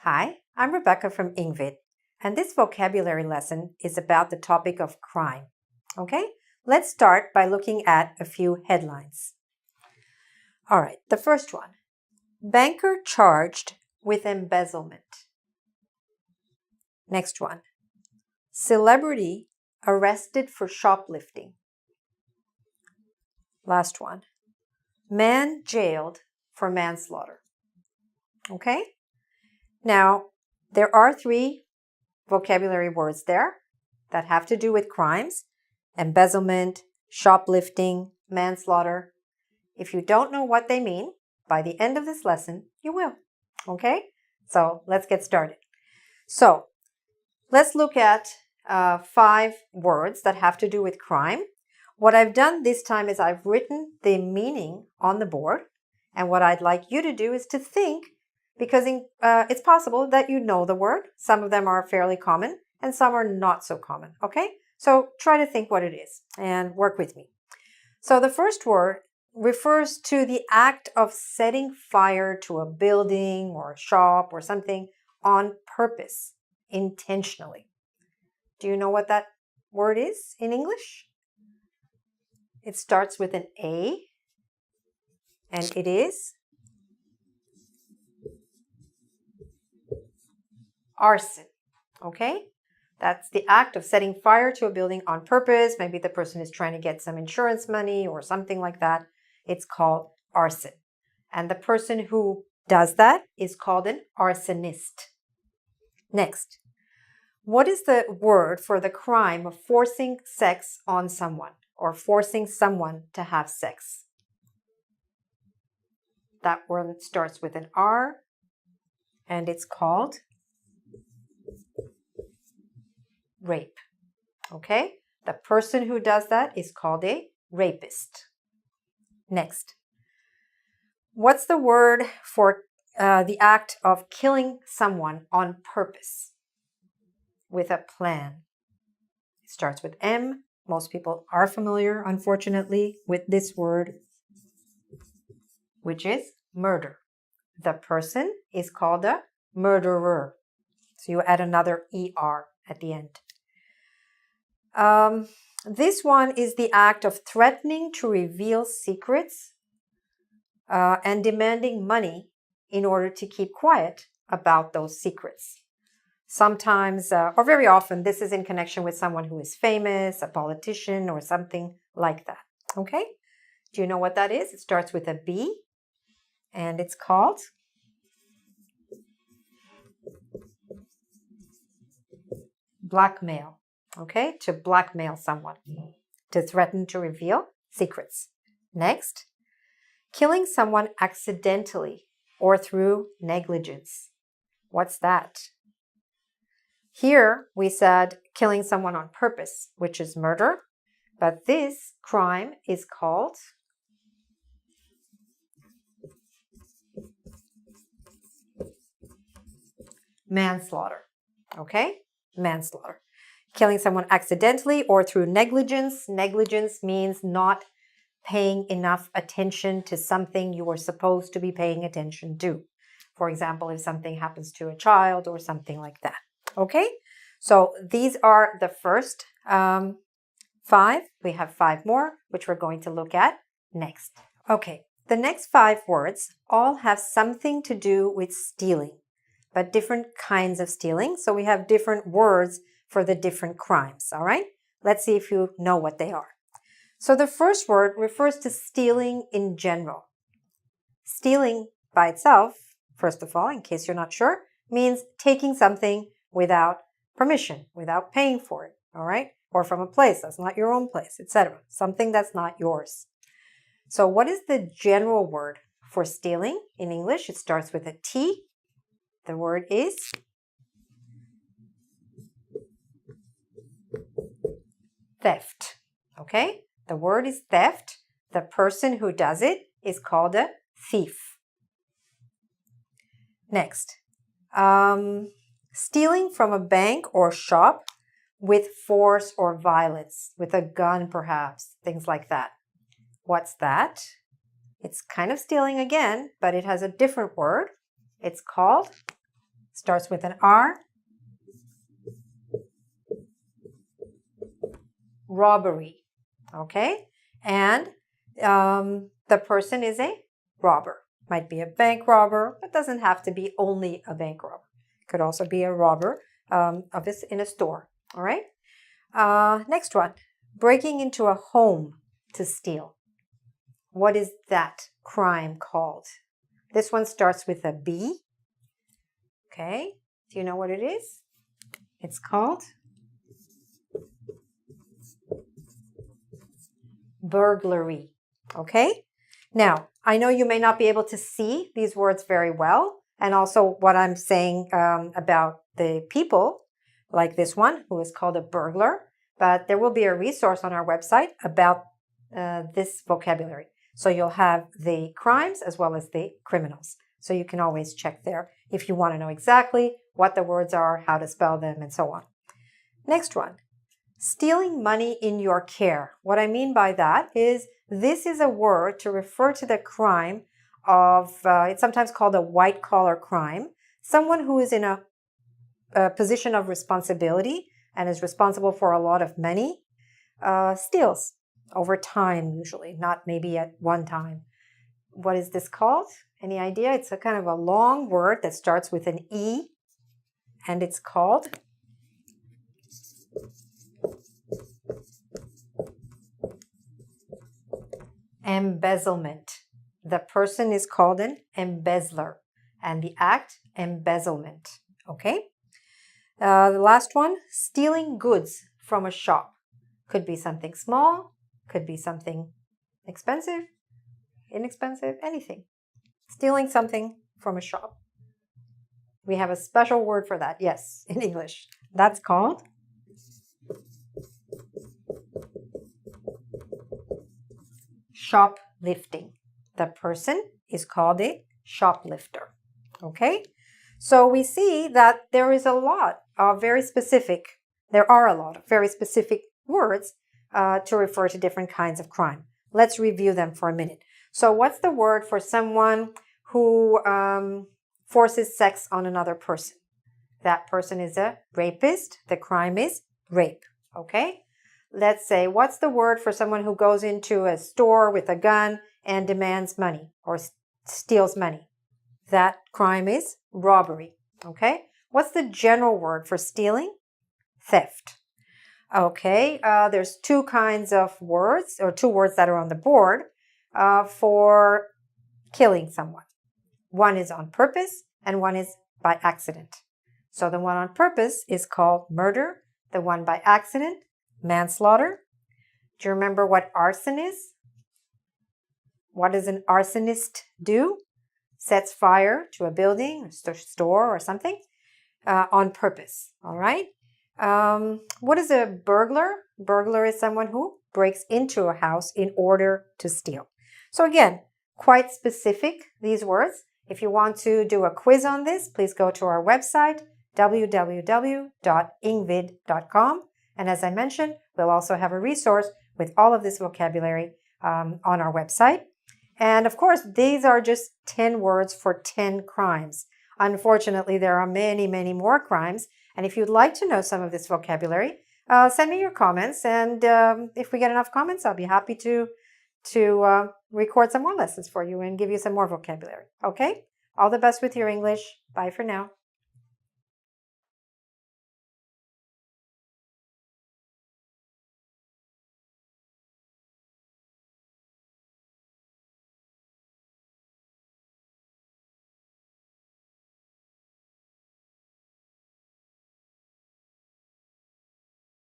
Hi, I'm Rebecca from Ingvid, and this vocabulary lesson is about the topic of crime. Okay, let's start by looking at a few headlines. All right, the first one. Banker charged with embezzlement. Next one. Celebrity arrested for shoplifting. Last one. Man jailed for manslaughter. Okay? Now, there are three vocabulary words there that have to do with crimes: embezzlement, shoplifting, manslaughter. If you don't know what they mean, by the end of this lesson, you will. Okay? So let's get started. So let's look at 5 words that have to do with crime. What I've done this time is I've written the meaning on the board. And what I'd like you to do is to think, because it's possible that you know the word. Some of them are fairly common and some are not so common. Okay? So try to think what it is and work with me. So the first word refers to the act of setting fire to a building or a shop or something on purpose, intentionally. Do you know what that word is in English? It starts with an A, and it is arson. Okay? That's the act of setting fire to a building on purpose. Maybe the person is trying to get some insurance money or something like that. It's called arson. And the person who does that is called an arsonist. Next. What is the word for the crime of forcing sex on someone or forcing someone to have sex? That word starts with an R, and it's called rape. Okay? The person who does that is called a rapist. Next. What's the word for the act of killing someone on purpose with a plan? It starts with M. Most people are familiar, unfortunately, with this word, which is murder. The person is called a murderer. So you add another ER at the end. This one is the act of threatening to reveal secrets and demanding money in order to keep quiet about those secrets. Sometimes, or very often, this is in connection with someone who is famous, a politician, or something like that. Okay? Do you know what that is? It starts with a B, and it's called blackmail. Okay? To blackmail someone, to threaten to reveal secrets. Next, killing someone accidentally or through negligence. What's that? Here we said killing someone on purpose, which is murder, but this crime is called manslaughter. Okay? Manslaughter. Killing someone accidentally or through negligence. Negligence means not paying enough attention to something you were supposed to be paying attention to. For example, if something happens to a child or something like that. Okay? So these are the first 5. We have 5 more, which we're going to look at next. Okay, the next 5 words all have something to do with stealing, but different kinds of stealing. So we have different words for the different crimes, all right? Let's see if you know what they are. So the first word refers to stealing in general. Stealing by itself, first of all, in case you're not sure, means taking something without permission, without paying for it, all right? Or from a place that's not your own place, etc. Something that's not yours. So what is the general word for stealing in English? It starts with a T. The word is theft, okay? The word is theft. The person who does it is called a thief. Next, stealing from a bank or shop with force or violence, with a gun perhaps, things like that. What's that? It's kind of stealing again, but it has a different word. It's called starts with an R. Robbery. Okay? And the person is a robber. Might be a bank robber, but doesn't have to be only a bank robber. Could also be a robber of this in a store. All right? Next one. Breaking into a home to steal. What is that crime called? This one starts with a B. Okay. Do you know what it is? It's called burglary. Okay. Now, I know you may not be able to see these words very well, and also what I'm saying about the people, like this one, who is called a burglar, but there will be a resource on our website about this vocabulary. So you'll have the crimes as well as the criminals. So you can always check there if you want to know exactly what the words are, how to spell them, and so on. Next one, stealing money in your care. What I mean by that is this is a word to refer to the crime of, it's sometimes called a white-collar crime, someone who is in a position of responsibility and is responsible for a lot of money, steals over time usually, not maybe at one time. What is this called? Any idea? It's a kind of a long word that starts with an E, and it's called embezzlement. The person is called an embezzler, and the act, embezzlement. Okay? The last one, stealing goods from a shop. Could be something small, could be something expensive, inexpensive, anything. Stealing something from a shop. We have a special word for that, yes, in English. That's called shoplifting. The person is called a shoplifter. Okay? So we see that there are a lot of very specific words to refer to different kinds of crime. Let's review them for a minute. So what's the word for someone who forces sex on another person? That person is a rapist. The crime is rape. Okay? Let's say, what's the word for someone who goes into a store with a gun and demands money or steals money? That crime is robbery. Okay? What's the general word for stealing? Theft. Okay, there's two kinds of words, or two words that are on the board for killing someone. One is on purpose and one is by accident. So the one on purpose is called murder. The one by accident, manslaughter. Do you remember what arson is? What does an arsonist do? Sets fire to a building, or store, or something on purpose. All right. What is a burglar? Burglar is someone who breaks into a house in order to steal. So again, quite specific, these words. If you want to do a quiz on this, please go to our website, www.ingvid.com. And as I mentioned, we'll also have a resource with all of this vocabulary on our website. And of course, these are just 10 words for 10 crimes. Unfortunately, there are many, many more crimes. And if you'd like to know some of this vocabulary, send me your comments. And if we get enough comments, I'll be happy to record some more lessons for you and give you some more vocabulary. Okay? All the best with your English. Bye for now.